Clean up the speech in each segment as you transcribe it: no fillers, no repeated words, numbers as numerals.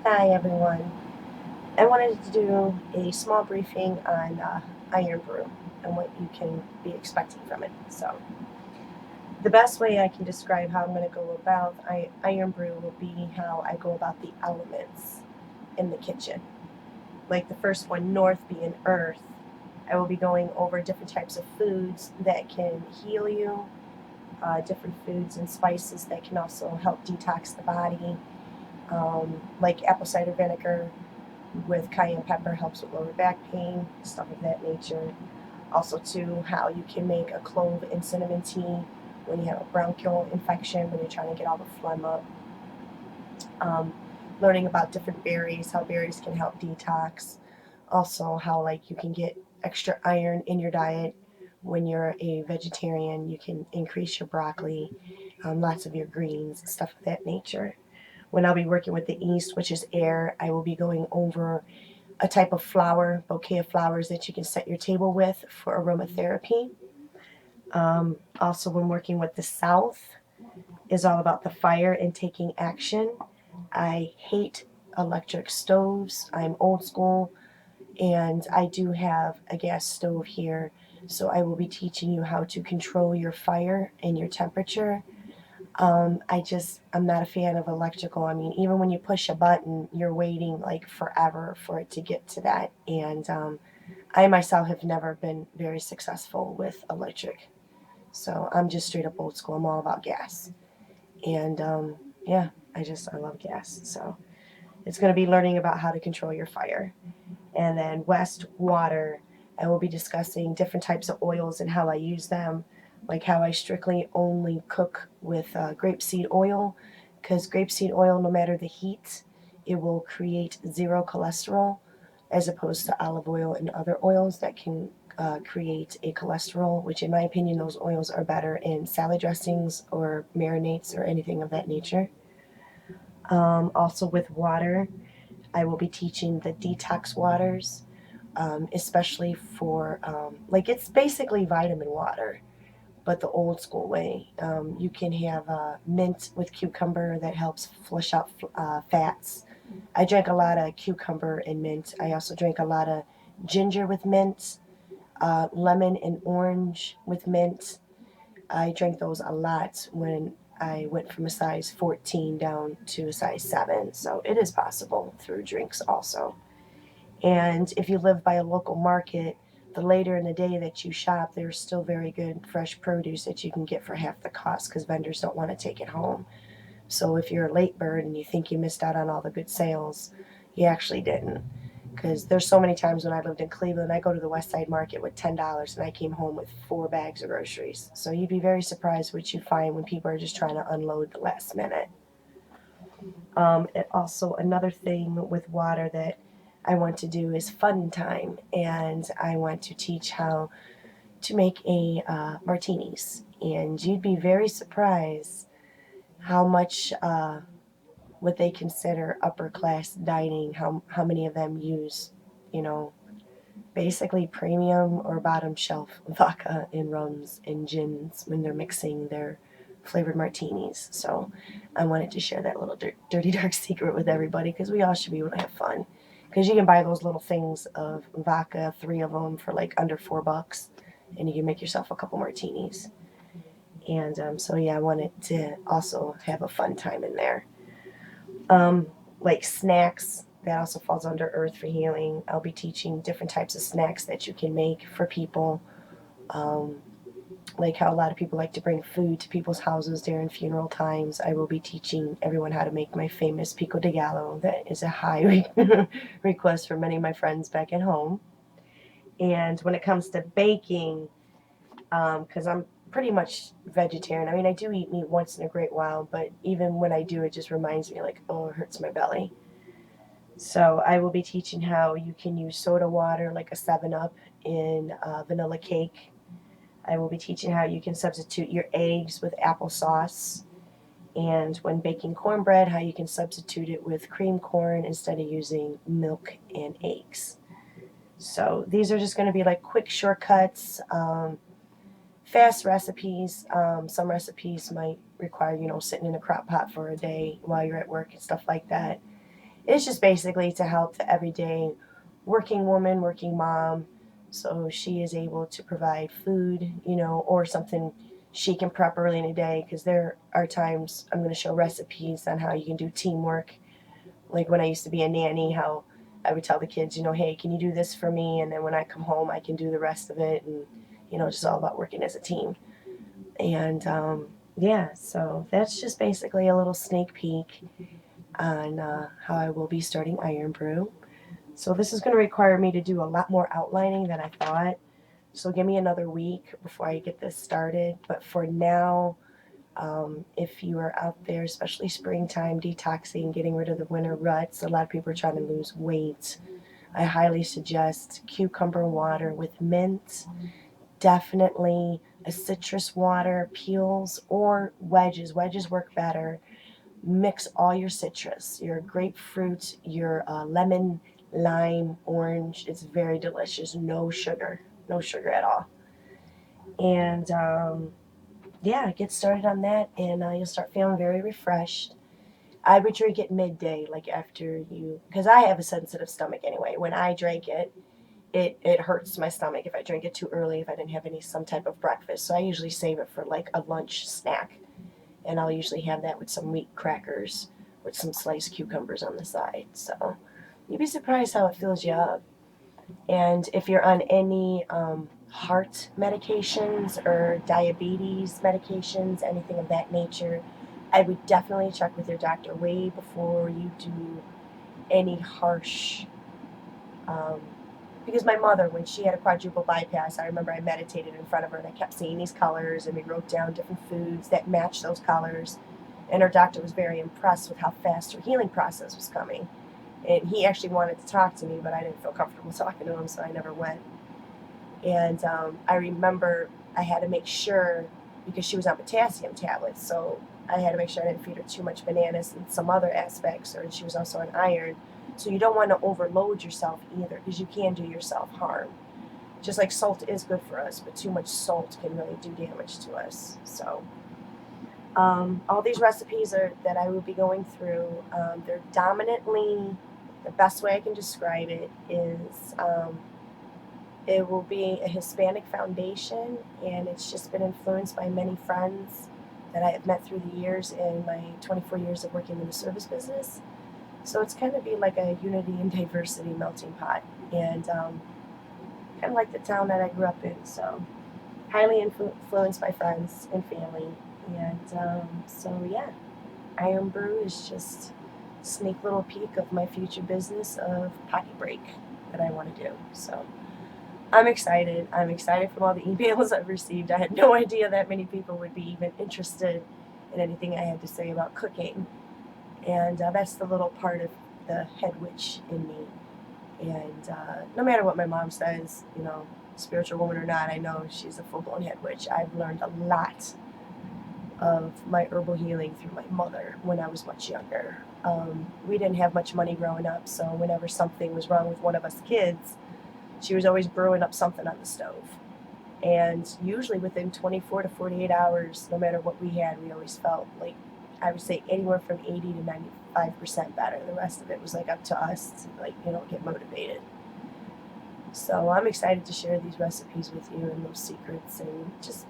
Hi everyone. I wanted to do a small briefing on Iron Brew and what you can be expecting from it. So, the best way I can describe how I'm going to go about Iron Brew will be how I go about the elements in the kitchen. Like the first one, North being Earth, I will be going over different types of foods that can heal you, different foods and spices that can also help detox the body, like apple cider vinegar with cayenne pepper helps with lower back pain, stuff of that nature. Also, too, how you can make a clove and cinnamon tea when you have a bronchial infection, when you're trying to get all the phlegm up. Um, Learning about different berries, how berries can help detox. Also, how like you can get extra iron in your diet when you're a vegetarian. You can increase your broccoli, lots of your greens, stuff of that nature. When I'll be working with the East, which is air, I will be going over a type of flower, bouquet of flowers that you can set your table with for aromatherapy. Also, when working with the South, is all about the fire and taking action. I hate electric stoves. I'm old school, and I do have a gas stove here. So I will be teaching you how to control your fire and your temperature. I'm not a fan of electrical. I mean, even when you push a button, you're waiting like forever for it to get to that. And I myself have never been very successful with electric. So I'm just straight up old school. I'm all about gas. And yeah, I love gas. So it's going to be learning about how to control your fire. And then West water, I will be discussing different types of oils and how I use them, like how I strictly only cook with grapeseed oil, because grapeseed oil, no matter the heat, it will create zero cholesterol, as opposed to olive oil and other oils that can create a cholesterol, which in my opinion, those oils are better in salad dressings or marinades or anything of that nature. Also with water, I will be teaching the detox waters, especially for like it's basically vitamin water, but the old school way. You can have mint with cucumber that helps flush out fats. I drank a lot of cucumber and mint. I also drank a lot of ginger with mint, lemon and orange with mint. I drank those a lot when I went from a size 14 down to a size 7. So it is possible through drinks also. And if you live by a local market, the later in the day that you shop, there's still very good fresh produce that you can get for half the cost because vendors don't want to take it home. So if you're a late bird and you think you missed out on all the good sales, you actually didn't. Because there's so many times when I lived in Cleveland, I go to the West Side Market with $10 and I came home with 4 bags of groceries. So you'd be very surprised what you find when people are just trying to unload the last minute. And also another thing with water that I want to do is fun time, and I want to teach how to make a martinis. And you'd be very surprised how much what they consider upper class dining, how many of them use, you know, basically premium or bottom shelf vodka and rums and gins when they're mixing their flavored martinis. So I wanted to share that little dirty dark secret with everybody because we all should be able to have fun. Because you can buy those little things of vodka, 3 of them for like under $4, and you can make yourself a couple martinis. And so yeah, I wanted to also have a fun time in there. Um, like snacks, that also falls under Earth for Healing. I'll be teaching different types of snacks that you can make for people. Um, like how a lot of people like to bring food to people's houses during funeral times. I will be teaching everyone how to make my famous pico de gallo. That is a high request for many of my friends back at home. And when it comes to baking, because I'm pretty much vegetarian. I mean, I do eat meat once in a great while, but even when I do, it just reminds me like, oh, it hurts my belly. So I will be teaching how you can use soda water like a 7 Up in vanilla cake. I will be teaching how you can substitute your eggs with applesauce. And when baking cornbread, how you can substitute it with cream corn instead of using milk and eggs. So these are just going to be like quick shortcuts, fast recipes. Some recipes might require, sitting in a crock pot for a day while you're at work and stuff like that. It's just basically to help the everyday working woman, working mom, so she is able to provide food, or something she can prep early in the day. Because there are times I'm going to show recipes on how you can do teamwork. Like when I used to be a nanny, how I would tell the kids, hey, can you do this for me? And then when I come home, I can do the rest of it. And, just all about working as a team. And yeah, so that's just basically a little sneak peek on how I will be starting Iron Brew. So this is going to require me to do a lot more outlining than I thought. So give me another week before I get this started. But for now, if you are out there, especially springtime, detoxing, getting rid of the winter ruts, a lot of people are trying to lose weight. I highly suggest cucumber water with mint, definitely a citrus water, peels, or wedges. Wedges work better. Mix all your citrus, your grapefruit, your lemon, lime, orange. It's very delicious. No sugar, no sugar at all. And yeah, get started on that, and you'll start feeling very refreshed. I would drink it midday, like after you, because I have a sensitive stomach anyway. When I drink it, it hurts my stomach if I drink it too early, if I didn't have some type of breakfast. So I usually save it for like a lunch snack, and I'll usually have that with some wheat crackers with some sliced cucumbers on the side. So you'd be surprised how it fills you up. And if you're on any heart medications or diabetes medications, anything of that nature, I would definitely check with your doctor way before you do any harsh. Um, because my mother, when she had a quadruple bypass, I remember I meditated in front of her and I kept seeing these colors, and we wrote down different foods that matched those colors. And her doctor was very impressed with how fast her healing process was coming. And he actually wanted to talk to me, but I didn't feel comfortable talking to him, so I never went. And I remember I had to make sure, because she was on potassium tablets, so I had to make sure I didn't feed her too much bananas and some other aspects, or she was also on iron. So you don't want to overload yourself either, because you can do yourself harm. Just like salt is good for us, but too much salt can really do damage to us. So all these recipes that I will be going through, they're dominantly, the best way I can describe it is it will be a Hispanic foundation, and it's just been influenced by many friends that I have met through the years in my 24 years of working in the service business. So it's kind of be like a unity and diversity melting pot, and kind of like the town that I grew up in. So highly influenced by friends and family, and so yeah, Iron Brew is just a sneak little peek of my future business of Pocket Break that I want to do. So I'm excited. I'm excited from all the emails I've received. I had no idea that many people would be even interested in anything I had to say about cooking. And that's the little part of the head witch in me. And no matter what my mom says, spiritual woman or not, I know she's a full-blown head witch. I've learned a lot of my herbal healing through my mother when I was much younger. We didn't have much money growing up, so whenever something was wrong with one of us kids, she was always brewing up something on the stove. And usually within 24 to 48 hours, no matter what we had, we always felt like, I would say anywhere from 80 to 95% better. The rest of it was like up to us to get motivated. So I'm excited to share these recipes with you and those secrets and just,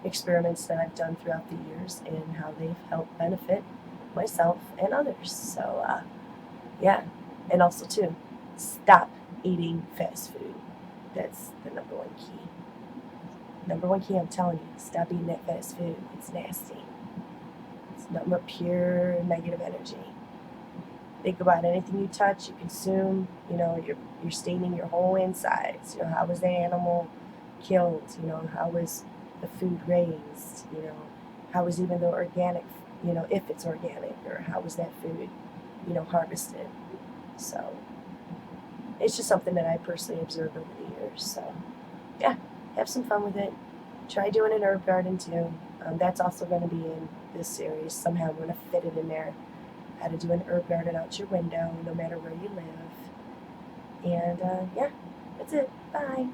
experiments that I've done throughout the years and how they've helped benefit myself and others. So yeah, and also too, stop eating fast food. That's the number one key. Number one key, I'm telling you, stop eating that fast food. It's nasty. It's nothing but pure negative energy. Think about anything you touch, you consume, you're staining your whole insides. How was the animal killed? How was the food raised? How was even the organic, if it's organic, or how was that food, harvested? So it's just something that I personally observed over the years. So yeah, have some fun with it. Try doing an herb garden too. That's also going to be in this series. Somehow I'm going to fit it in there. How to do an herb garden out your window, no matter where you live. And yeah, that's it. Bye.